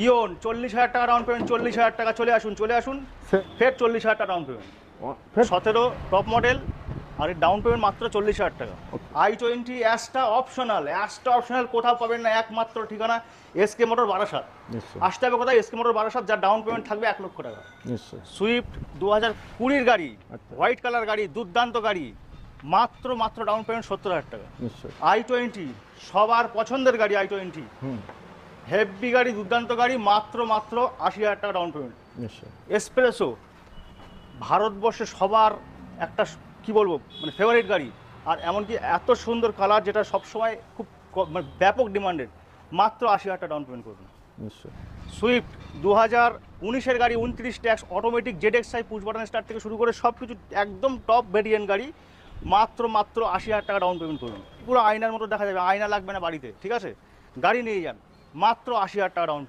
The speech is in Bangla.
ইয়ন 40,000 টাকা ডাউন পেমেন্ট, 40,000 টাকা। চলে আসুন ফের 40,000 টাকা ডাউন পেমেন্ট। 17 টপ মডেল, আর ডাউন পেমেন্ট মাত্র 40,000 টাকা। i20 অ্যাশটা অপশনাল, কোথাও পাবেন না, একমাত্র ঠিকানা এসকে মোটর বারাসাত। নিশ্চয়ই আসতে হবে কোথায়? এসকে মোটর বারাসাত, যার ডাউন পেমেন্ট থাকবে 1 লক্ষ টাকা। নিশ্চয়ই। সুইফট 2020 গাড়ি, আচ্ছা। হোয়াইট কালার গাড়ি, দুর্দান্ত গাড়ি, মাত্র ডাউন পেমেন্ট 70,000 টাকা। নিশ্চয়ই। i20 সবার পছন্দের গাড়ি, i20 হুম। হেভি গাড়ি, দুর্দান্ত গাড়ি, মাত্র 80,000 টাকা ডাউন পেমেন্ট। নিশ্চয়ই। এসপ্রেসো ভারতবর্ষে সবার একটা কি বলবো মানে ফেভারিট গাড়ি, আর এমনকি এত সুন্দর কালার যেটা সবসময় খুব মানে ব্যাপক ডিমান্ডেড, মাত্র 80,000 টাকা ডাউন পেমেন্ট করুন। নিশ্চয়ই। সুইফট 2019-এর গাড়ি, 29 tax, automatic ZXi push button start থেকে শুরু করে সব কিছু একদম টপ ভেরিয়েন্ট গাড়ি, মাত্র 80,000 টাকা ডাউন পেমেন্ট করুন। পুরো আয়নার মতো দেখা যাবে, আয়না লাগবে না বাড়িতে, ঠিক আছে? গাড়ি নিয়ে যান, মাত্র 80,000 টাকা ডাউন পেমেন্ট।